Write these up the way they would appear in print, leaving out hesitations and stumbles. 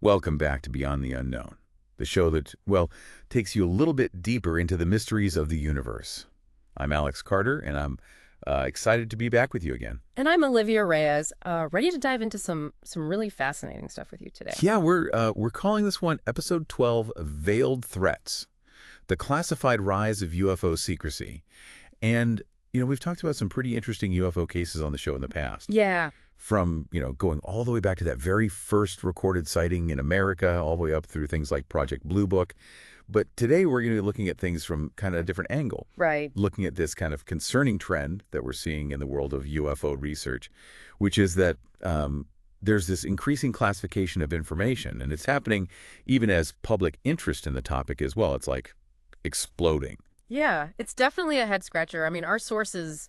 Welcome back to Beyond the Unknown, the show that, well, takes you a little bit deeper into the mysteries of the universe. I'm Alex Carter, and I'm excited to be back with you again. And I'm Olivia Reyes, ready to dive into some really fascinating stuff with you today. Yeah, we're calling this one Episode 12, Veiled Threats, the classified rise of UFO secrecy. And, we've talked about some pretty interesting UFO cases on the show in the past. Yeah. From, going all the way back to that very first recorded sighting in America, all the way up through things like Project Blue Book. But today we're going to be looking at things from kind of a different angle. Right. Looking at this kind of concerning trend that we're seeing in the world of UFO research, which is that there's this increasing classification of information, and it's happening even as public interest in the topic as well. It's like exploding. Yeah, it's definitely a head scratcher. I mean, our source is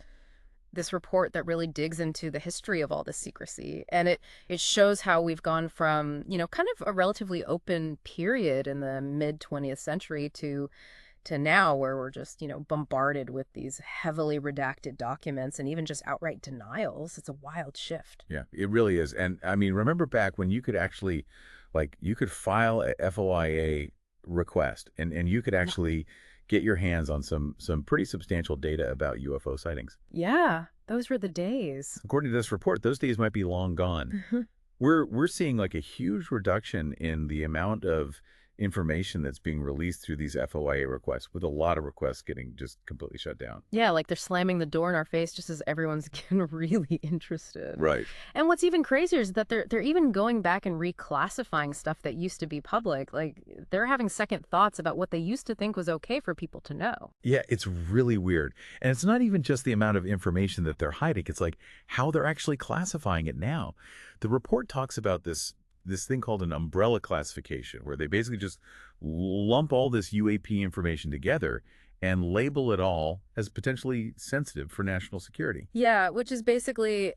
this report that really digs into the history of all this secrecy. And it shows how we've gone from, kind of a relatively open period in the mid-20th century to now where we're just, bombarded with these heavily redacted documents and even just outright denials. It's a wild shift. Yeah, it really is. And I mean, remember back when you could actually, you could file a FOIA request and you could actually get your hands on some pretty substantial data about UFO sightings. Yeah, those were the days. According to this report, those days might be long gone. We're seeing a huge reduction in the amount of information that's being released through these FOIA requests, with a lot of requests getting just completely shut down. Yeah, like they're slamming the door in our face just as everyone's getting really interested. Right. And what's even crazier is that they're even going back and reclassifying stuff that used to be public. Like they're having second thoughts about what they used to think was okay for people to know. Yeah, it's really weird. And it's not even just the amount of information that they're hiding. It's how they're actually classifying it now. The report talks about this thing called an umbrella classification, where they basically just lump all this UAP information together and label it all as potentially sensitive for national security. Yeah, which is basically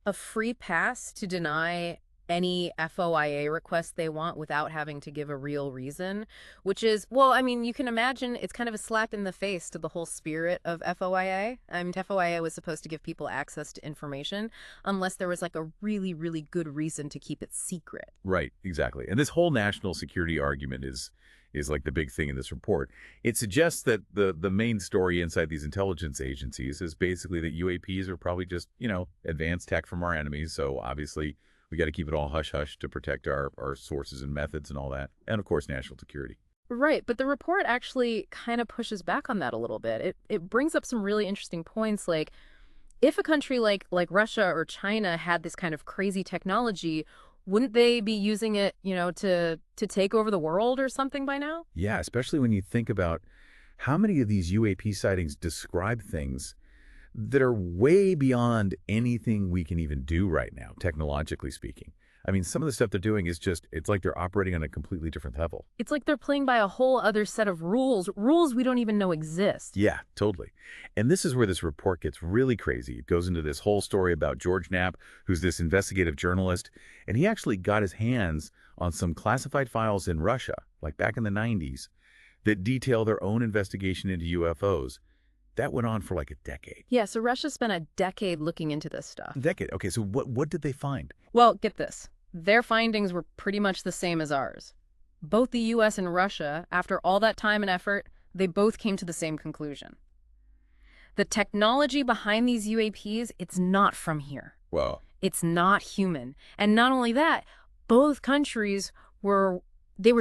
a free pass to deny any FOIA request they want without having to give a real reason, which is, well, I mean, you can imagine it's kind of a slap in the face to the whole spirit of FOIA. I mean, FOIA was supposed to give people access to information unless there was a really, really good reason to keep it secret. Right, exactly. And this whole national security argument is the big thing in this report. It suggests that the main story inside these intelligence agencies is basically that UAPs are probably just, advanced tech from our enemies. So obviously we got to keep it all hush-hush to protect our sources and methods and all that. And, of course, national security. Right, but the report actually kind of pushes back on that a little bit. It brings up some really interesting points, like if a country like Russia or China had this kind of crazy technology, wouldn't they be using it, to take over the world or something by now? Yeah, especially when you think about how many of these UAP sightings describe things that are way beyond anything we can even do right now, technologically speaking. I mean, some of the stuff they're doing is it's like they're operating on a completely different level. It's like they're playing by a whole other set of rules we don't even know exist. Yeah, totally. And this is where this report gets really crazy. It goes into this whole story about George Knapp, who's this investigative journalist, and he actually got his hands on some classified files in Russia, back in the 90s, that detail their own investigation into UFOs. That went on for a decade. Yeah, so Russia spent a decade looking into this stuff. A decade. Okay, so what did they find? Well, get this. Their findings were pretty much the same as ours. Both the U.S. and Russia, after all that time and effort, they both came to the same conclusion. The technology behind these UAPs, it's not from here. Wow. It's not human. And not only that, both countries were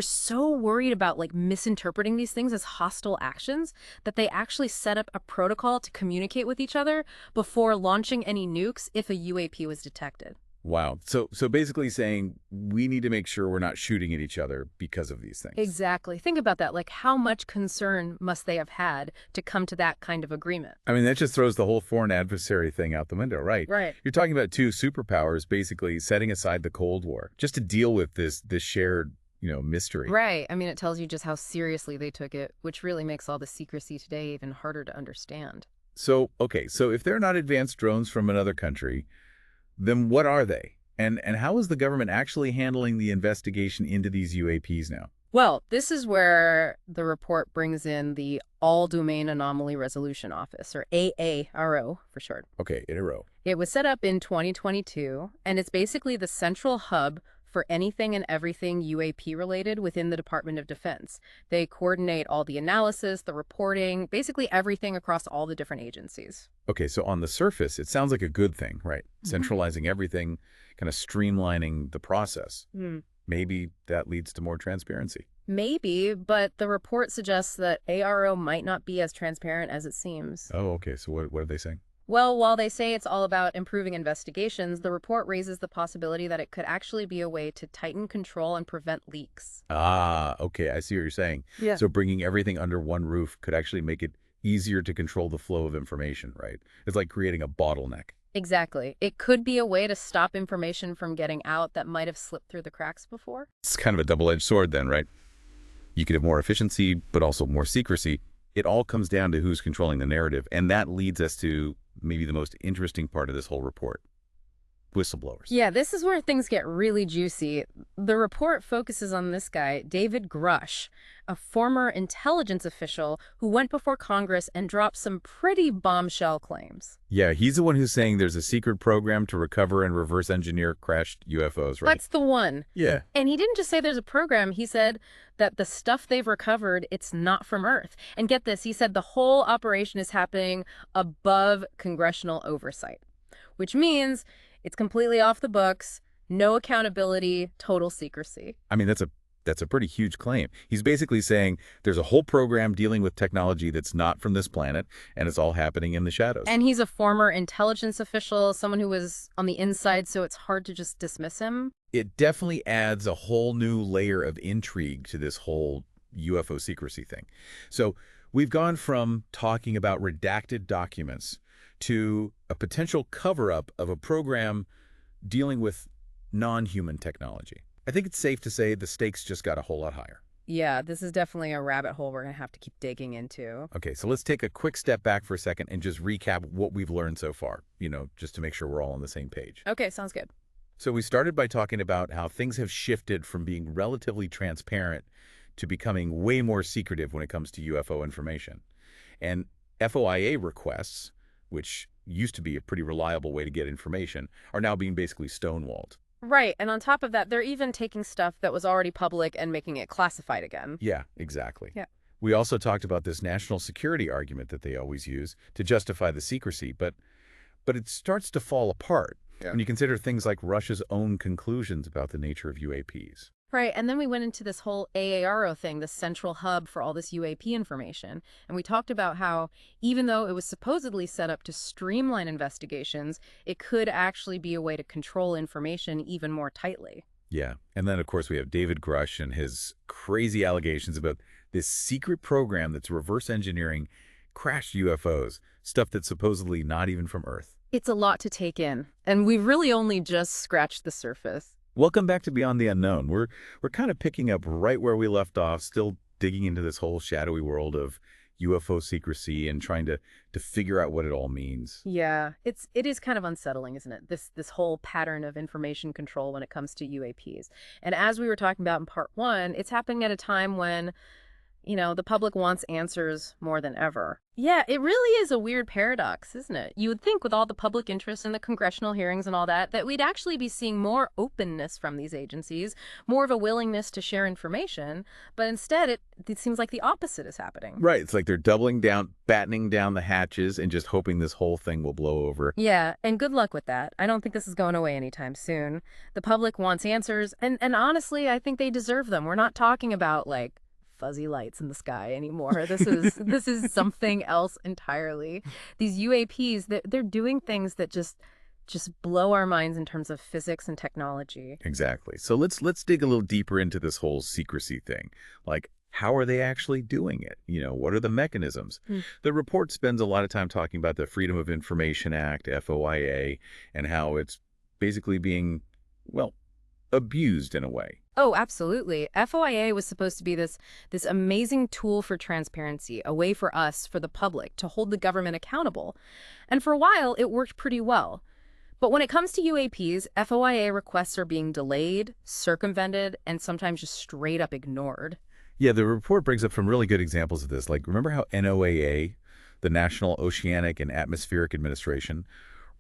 so worried about misinterpreting these things as hostile actions that they actually set up a protocol to communicate with each other before launching any nukes if a UAP was detected. Wow. So basically saying we need to make sure we're not shooting at each other because of these things. Exactly. Think about that. How much concern must they have had to come to that kind of agreement? I mean, that just throws the whole foreign adversary thing out the window, right? Right. You're talking about two superpowers basically setting aside the Cold War just to deal with this shared mystery. Right. I mean, it tells you just how seriously they took it, which really makes all the secrecy today even harder to understand. So, okay, so if they're not advanced drones from another country, then what are they? And how is the government actually handling the investigation into these UAPs now? Well, this is where the report brings in the All-Domain Anomaly Resolution Office, or AARO for short. Okay, AARO. It was set up in 2022, and it's basically the central hub for anything and everything UAP related within the Department of Defense. They coordinate all the analysis, the reporting, basically everything across all the different agencies. Okay, so on the surface, it sounds like a good thing, right? Centralizing everything, kind of streamlining the process. Hmm. Maybe that leads to more transparency. Maybe, but the report suggests that ARO might not be as transparent as it seems. Oh, okay. So what are they saying? Well, while they say it's all about improving investigations, the report raises the possibility that it could actually be a way to tighten control and prevent leaks. Ah, okay. I see what you're saying. Yeah. So bringing everything under one roof could actually make it easier to control the flow of information, right? It's like creating a bottleneck. Exactly. It could be a way to stop information from getting out that might have slipped through the cracks before. It's kind of a double-edged sword then, right? You could have more efficiency, but also more secrecy. It all comes down to who's controlling the narrative, and that leads us to maybe the most interesting part of this whole report: whistleblowers. Yeah, this is where things get really juicy. The report focuses on this guy, David Grush, a former intelligence official who went before Congress and dropped some pretty bombshell claims. Yeah, he's the one who's saying there's a secret program to recover and reverse engineer crashed UFOs, right? That's the one. Yeah. And he didn't just say there's a program. He said that the stuff they've recovered, it's not from Earth. And get this, he said the whole operation is happening above congressional oversight, which means it's completely off the books, no accountability, total secrecy. I mean, that's a pretty huge claim. He's basically saying there's a whole program dealing with technology that's not from this planet, and it's all happening in the shadows. And he's a former intelligence official, someone who was on the inside, so it's hard to just dismiss him. It definitely adds a whole new layer of intrigue to this whole UFO secrecy thing. So we've gone from talking about redacted documents to a potential cover-up of a program dealing with non-human technology. I think it's safe to say the stakes just got a whole lot higher. Yeah, this is definitely a rabbit hole we're going to have to keep digging into. Okay, so let's take a quick step back for a second and just recap what we've learned so far, just to make sure we're all on the same page. Okay, sounds good. So we started by talking about how things have shifted from being relatively transparent to becoming way more secretive when it comes to UFO information. And FOIA requests, which used to be a pretty reliable way to get information, are now being basically stonewalled. Right, and on top of that, they're even taking stuff that was already public and making it classified again. Yeah, exactly. Yeah. We also talked about this national security argument that they always use to justify the secrecy, but it starts to fall apart when you consider things like Russia's own conclusions about the nature of UAPs. Right, and then we went into this whole AARO thing, the central hub for all this UAP information. And we talked about how even though it was supposedly set up to streamline investigations, it could actually be a way to control information even more tightly. Yeah, and then of course we have David Grush and his crazy allegations about this secret program that's reverse engineering crashed UFOs, stuff that's supposedly not even from Earth. It's a lot to take in, and we've really only just scratched the surface. Welcome back to Beyond the Unknown. We're kind of picking up right where we left off, still digging into this whole shadowy world of UFO secrecy and trying to figure out what it all means. Yeah, it is kind of unsettling, isn't it? This whole pattern of information control when it comes to UAPs. And as we were talking about in part one, it's happening at a time when the public wants answers more than ever. Yeah, it really is a weird paradox, isn't it? You would think with all the public interest in the congressional hearings and all that we'd actually be seeing more openness from these agencies, more of a willingness to share information. But instead, it seems like the opposite is happening. Right. It's like they're doubling down, battening down the hatches and just hoping this whole thing will blow over. Yeah, and good luck with that. I don't think this is going away anytime soon. The public wants answers, and honestly, I think they deserve them. We're not talking about, fuzzy lights in the sky anymore. This is something else entirely. These UAPs, they're doing things that just blow our minds in terms of physics and technology. Exactly. So let's dig a little deeper into this whole secrecy thing. Like, how are they actually doing it? What are the mechanisms? The report spends a lot of time talking about the Freedom of Information Act, FOIA, and how it's basically being, abused in a way. Oh, absolutely. FOIA was supposed to be this amazing tool for transparency, a way for us, for the public, to hold the government accountable. And for a while, it worked pretty well. But when it comes to UAPs, FOIA requests are being delayed, circumvented, and sometimes just straight up ignored. Yeah, the report brings up some really good examples of this. Like, remember how NOAA, the National Oceanic and Atmospheric Administration,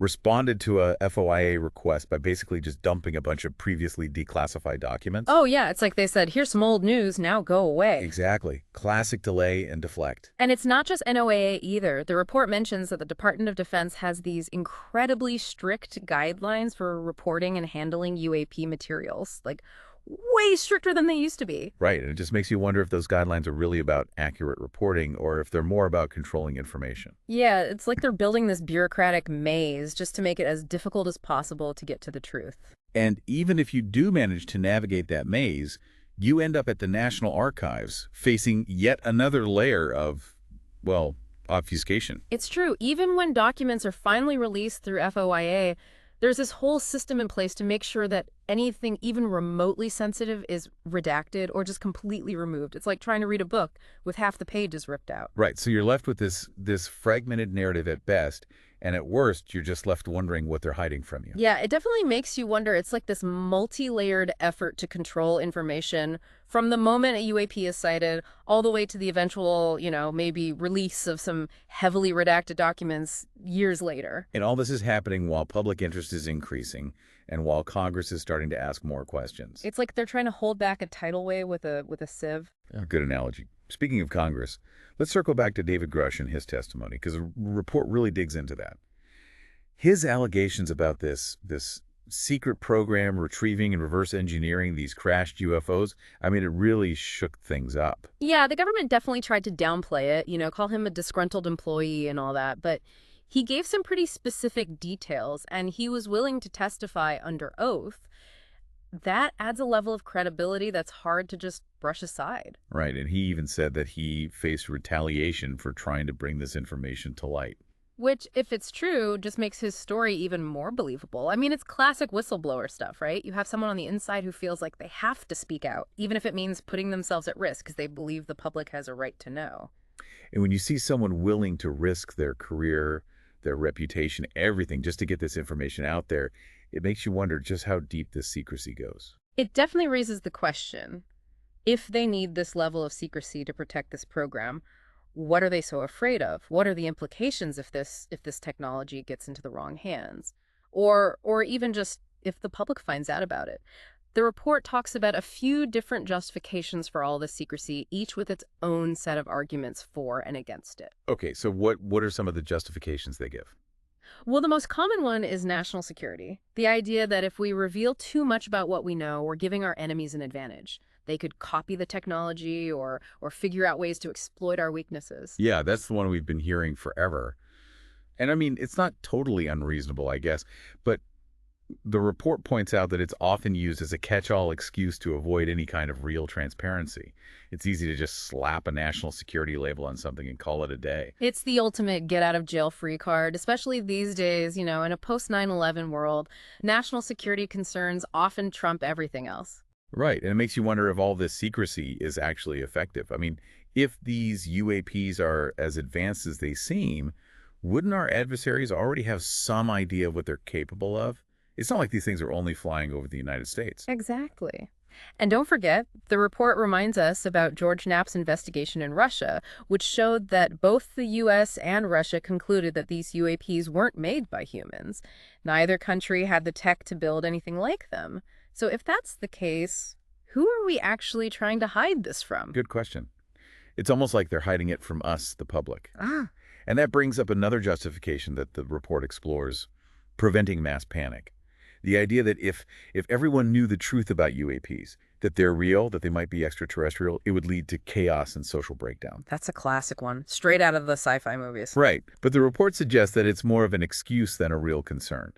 responded to a FOIA request by basically just dumping a bunch of previously declassified documents. Oh, yeah, it's like they said, here's some old news, now go away. Exactly. Classic delay and deflect. And it's not just NOAA either. The report mentions that the Department of Defense has these incredibly strict guidelines for reporting and handling UAP materials, like way stricter than they used to be. Right, and it just makes you wonder if those guidelines are really about accurate reporting or if they're more about controlling information. Yeah, it's like they're building this bureaucratic maze just to make it as difficult as possible to get to the truth. And even if you do manage to navigate that maze, you end up at the National Archives facing yet another layer of, well, obfuscation. It's true. Even when documents are finally released through FOIA, there's this whole system in place to make sure that anything even remotely sensitive is redacted or just completely removed. It's like trying to read a book with half the pages ripped out. Right, so you're left with this fragmented narrative at best, and at worst, you're just left wondering what they're hiding from you. Yeah, it definitely makes you wonder. It's like this multi-layered effort to control information from the moment a UAP is sighted all the way to the eventual, maybe release of some heavily redacted documents years later. And all this is happening while public interest is increasing and while Congress is starting to ask more questions. It's like they're trying to hold back a tidal wave with a sieve. Yeah, good analogy. Speaking of Congress, let's circle back to David Grush and his testimony, because the report really digs into that. His allegations about this secret program retrieving and reverse engineering these crashed UFOs, I mean, it really shook things up. Yeah, the government definitely tried to downplay it, call him a disgruntled employee and all that, but he gave some pretty specific details, and he was willing to testify under oath. That adds a level of credibility that's hard to just brush aside. Right, and he even said that he faced retaliation for trying to bring this information to light. Which, if it's true, just makes his story even more believable. I mean, it's classic whistleblower stuff, right? You have someone on the inside who feels like they have to speak out, even if it means putting themselves at risk because they believe the public has a right to know. And when you see someone willing to risk their career, their reputation, everything just to get this information out there, it makes you wonder just how deep this secrecy goes. It definitely raises the question, if they need this level of secrecy to protect this program, what are they so afraid of? What are the implications if this technology gets into the wrong hands? Or even just if the public finds out about it? The report talks about a few different justifications for all this secrecy, each with its own set of arguments for and against it. Okay, so what are some of the justifications they give? Well, the most common one is national security. The idea that if we reveal too much about what we know, we're giving our enemies an advantage. They could copy the technology or figure out ways to exploit our weaknesses. Yeah, that's the one we've been hearing forever. And I mean, it's not totally unreasonable, I guess, but the report points out that it's often used as a catch-all excuse to avoid any kind of real transparency. It's easy to just slap a national security label on something and call it a day. It's the ultimate get-out-of-jail-free card, especially these days, in a post-9/11 world. National security concerns often trump everything else. Right, and it makes you wonder if all this secrecy is actually effective. I mean, if these UAPs are as advanced as they seem, wouldn't our adversaries already have some idea of what they're capable of? It's not like these things are only flying over the United States. Exactly. And don't forget, the report reminds us about George Knapp's investigation in Russia, which showed that both the U.S. and Russia concluded that these UAPs weren't made by humans. Neither country had the tech to build anything like them. So if that's the case, who are we actually trying to hide this from? Good question. It's almost like they're hiding it from us, the public. Ah. And that brings up another justification that the report explores, preventing mass panic. The idea that if everyone knew the truth about UAPs, that they're real, that they might be extraterrestrial, it would lead to chaos and social breakdown. That's a classic one, straight out of the sci-fi movies. Right, but the report suggests that it's more of an excuse than a real concern.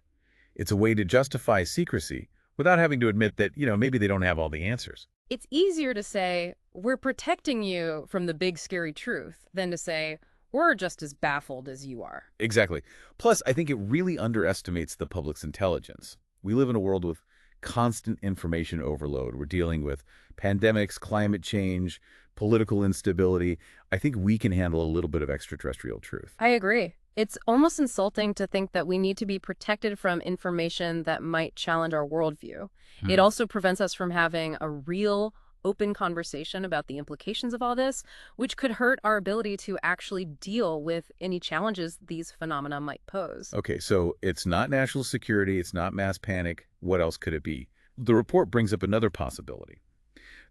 It's a way to justify secrecy without having to admit that, maybe they don't have all the answers. It's easier to say, we're protecting you from the big scary truth, than to say, we're just as baffled as you are. Exactly. Plus, I think it really underestimates the public's intelligence. We live in a world with constant information overload. We're dealing with pandemics, climate change, political instability. I think we can handle a little bit of extraterrestrial truth. I agree. It's almost insulting to think that we need to be protected from information that might challenge our worldview. It also prevents us from having a real, open conversation about the implications of all this, which could hurt our ability to actually deal with any challenges these phenomena might pose. Okay, so it's not national security, it's not mass panic. What else could it be? The report brings up another possibility,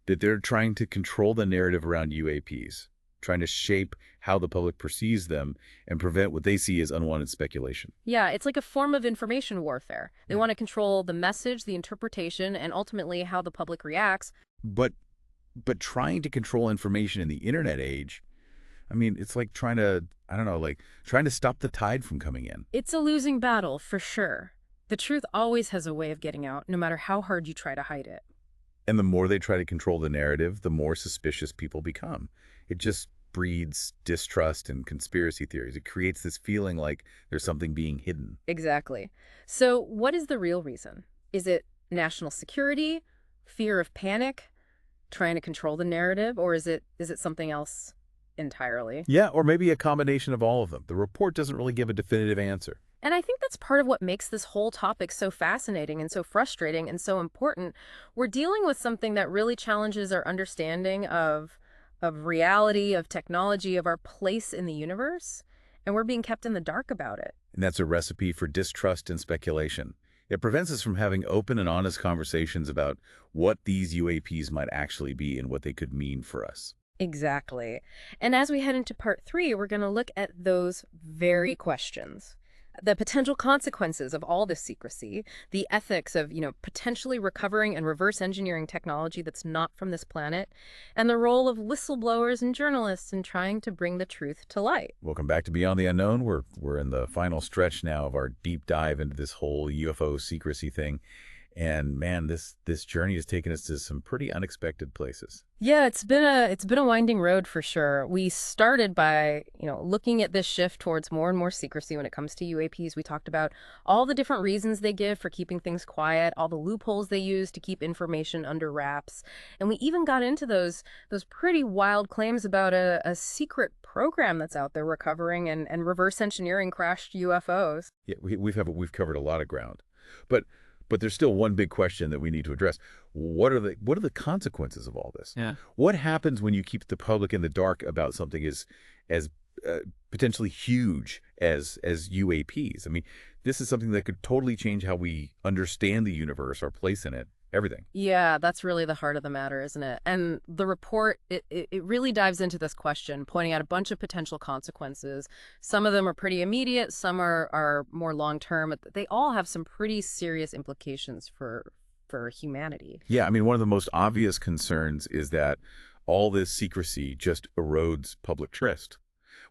that they're trying to control the narrative around UAPs, trying to shape how the public perceives them and prevent what they see as unwanted speculation. Yeah, it's like a form of information warfare. They want to control the message, the interpretation, and ultimately how the public reacts. But but trying to control information in the internet age, I mean, it's like trying to, I don't know, like trying to stop the tide from coming in. It's a losing battle, for sure. The truth always has a way of getting out, no matter how hard you try to hide it. And the more they try to control the narrative, the more suspicious people become. It just breeds distrust and conspiracy theories. It creates this feeling like there's something being hidden. Exactly. So what is the real reason? Is it national security, fear of panic, trying to control the narrative, or is it something else entirely? Yeah, or maybe a combination of all of them. The report doesn't really give a definitive answer. And I think that's part of what makes this whole topic so fascinating and so frustrating and so important. We're dealing with something that really challenges our understanding of reality, of technology, of our place in the universe, and we're being kept in the dark about it. And that's a recipe for distrust and speculation. It prevents us from having open and honest conversations about what these UAPs might actually be and what they could mean for us. Exactly. And as we head into part 3, we're going to look at those very questions. The potential consequences of all this secrecy, the ethics of, potentially recovering and reverse engineering technology that's not from this planet, and the role of whistleblowers and journalists in trying to bring the truth to light. Welcome back to Beyond the Unknown. We're in the final stretch now of our deep dive into this whole UFO secrecy thing. And man, this journey has taken us to some pretty unexpected places. Yeah, it's been a winding road for sure. We started by, looking at this shift towards more and more secrecy when it comes to UAPs. We talked about all the different reasons they give for keeping things quiet, all the loopholes they use to keep information under wraps. And we even got into those pretty wild claims about a secret program that's out there recovering and reverse engineering crashed UFOs. Yeah, we've covered a lot of ground. But there's still one big question that we need to address. What are the consequences of all this? Yeah. What happens when you keep the public in the dark about something as potentially huge as UAPs? I mean, this is something that could totally change how we understand the universe, our place in it, everything. Yeah, that's really the heart of the matter, isn't it? And the report, it really dives into this question, pointing out a bunch of potential consequences. Some of them are pretty immediate, some are more long-term, but they all have some pretty serious implications for humanity. Yeah, I mean, one of the most obvious concerns is that all this secrecy just erodes public trust.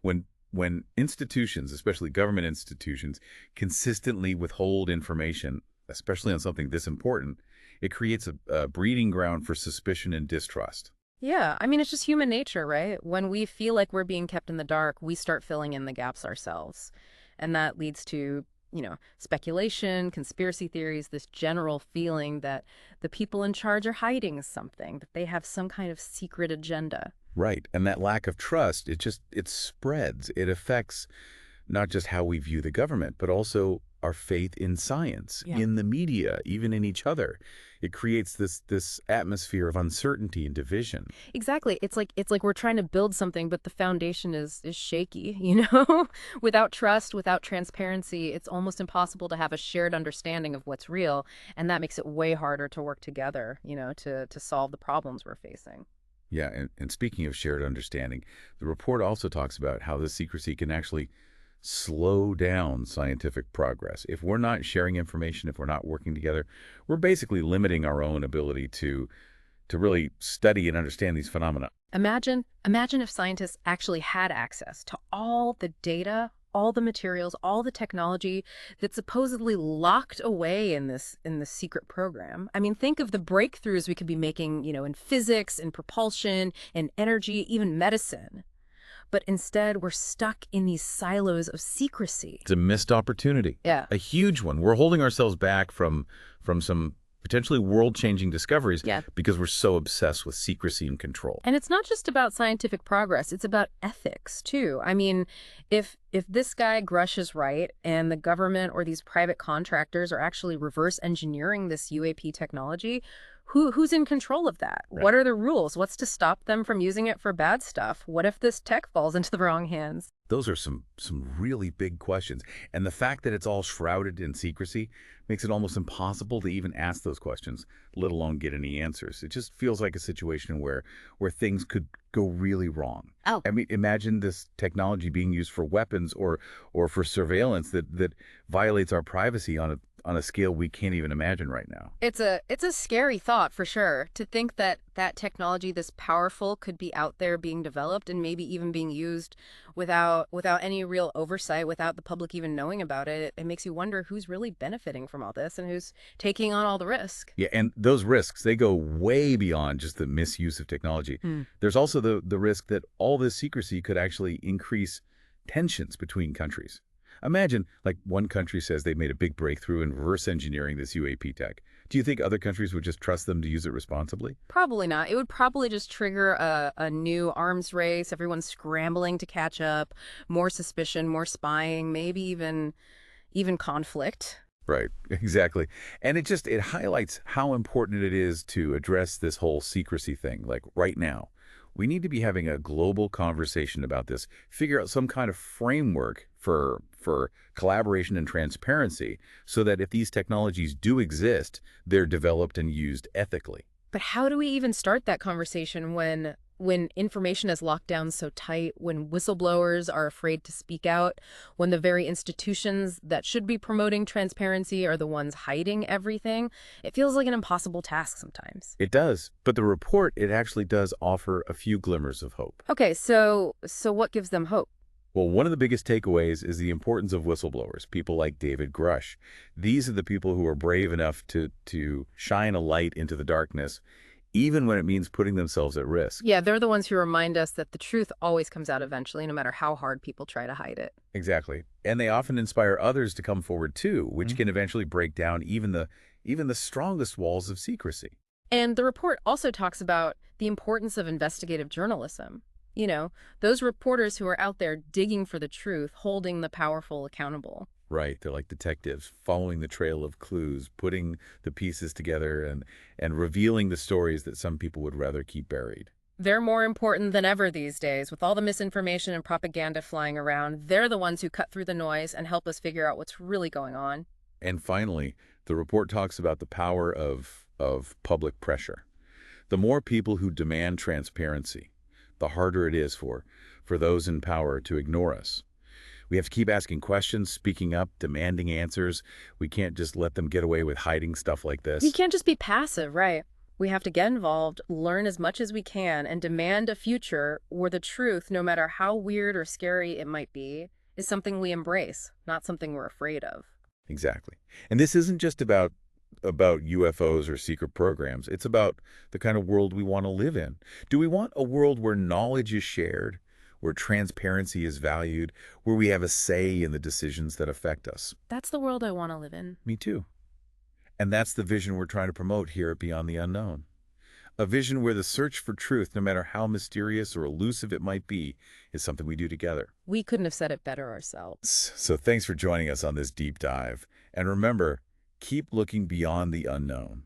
When institutions, especially government institutions, consistently withhold information, especially on something this important, it creates a breeding ground for suspicion and distrust. Yeah, I mean, it's just human nature, right? When we feel like we're being kept in the dark, we start filling in the gaps ourselves. And that leads to, speculation, conspiracy theories, this general feeling that the people in charge are hiding something, that they have some kind of secret agenda. Right. And that lack of trust, it spreads. It affects not just how we view the government, but also our faith in science, Yeah. in the media, even in each other. It creates this atmosphere of uncertainty and division. Exactly. It's like we're trying to build something, but the foundation is shaky, Without trust, without transparency, it's almost impossible to have a shared understanding of what's real, and that makes it way harder to work together, to solve the problems we're facing. Yeah, and speaking of shared understanding, the report also talks about how this secrecy can actually slow down scientific progress. If we're not sharing information, if we're not working together, we're basically limiting our own ability to really study and understand these phenomena. Imagine if scientists actually had access to all the data, all the materials, all the technology that's supposedly locked away in this secret program. I mean, think of the breakthroughs we could be making, in physics, in propulsion, in energy, even medicine. But instead, we're stuck in these silos of secrecy. It's a missed opportunity. Yeah. A huge one. We're holding ourselves back from some potentially world-changing discoveries Yeah. because we're so obsessed with secrecy and control. And it's not just about scientific progress, it's about ethics, too. I mean, if this guy Grush is right and the government or these private contractors are actually reverse engineering this UAP technology, Who's in control of that? Right. What are the rules? What's to stop them from using it for bad stuff? What if this tech falls into the wrong hands? Those are some really big questions. And the fact that it's all shrouded in secrecy makes it almost impossible to even ask those questions, let alone get any answers. It just feels like a situation where things could go really wrong. Oh, I mean, imagine this technology being used for weapons or for surveillance that violates our privacy on a scale we can't even imagine right now. it's a scary thought for sure to think that that technology this powerful could be out there being developed and maybe even being used without any real oversight, without the public even knowing about it. It makes you wonder who's really benefiting from all this and who's taking on all the risk. Yeah, and those risks, they go way beyond just the misuse of technology. Hmm. There's also the risk that all this secrecy could actually increase tensions between countries. Imagine, like, one country says they made a big breakthrough in reverse engineering this UAP tech. Do you think other countries would just trust them to use it responsibly? Probably not. It would probably just trigger a new arms race, everyone scrambling to catch up, more suspicion, more spying, maybe even conflict. Right, exactly. And it highlights how important it is to address this whole secrecy thing, like right now. We need to be having a global conversation about this, figure out some kind of framework for collaboration and transparency so that if these technologies do exist, they're developed and used ethically. But how do we even start that conversation when information is locked down so tight, when whistleblowers are afraid to speak out, when the very institutions that should be promoting transparency are the ones hiding everything? It feels like an impossible task sometimes. It does, but the report, it actually does offer a few glimmers of hope. Okay, so what gives them hope? Well, one of the biggest takeaways is the importance of whistleblowers, people like David Grush. These are the people who are brave enough to shine a light into the darkness, even when it means putting themselves at risk. Yeah, they're the ones who remind us that the truth always comes out eventually, no matter how hard people try to hide it. Exactly. And they often inspire others to come forward too, which can eventually break down even the strongest walls of secrecy. And the report also talks about the importance of investigative journalism. You know, those reporters who are out there digging for the truth, holding the powerful accountable. Right. They're like detectives, following the trail of clues, putting the pieces together and revealing the stories that some people would rather keep buried. They're more important than ever these days. With all the misinformation and propaganda flying around, they're the ones who cut through the noise and help us figure out what's really going on. And finally, the report talks about the power of public pressure. The more people who demand transparency, the harder it is for those in power to ignore us. We have to keep asking questions, speaking up, demanding answers. We can't just let them get away with hiding stuff like We this. can't just be passive, right? We have to get involved, learn as much as we can, and demand a future where the truth, no matter how weird or scary it might be, is something we embrace, not something we're afraid of. Exactly. And this isn't just about UFOs or secret programs. It's about the kind of world we want to live in. Do we want a world where knowledge is shared, where transparency is valued, where we have a say in the decisions that affect us? That's the world I want to live in. Me too. And that's the vision we're trying to promote here at Beyond the Unknown. A vision where the search for truth, no matter how mysterious or elusive it might be, is something we do together. We couldn't have said it better ourselves. So thanks for joining us on this deep dive. And remember, keep looking beyond the unknown.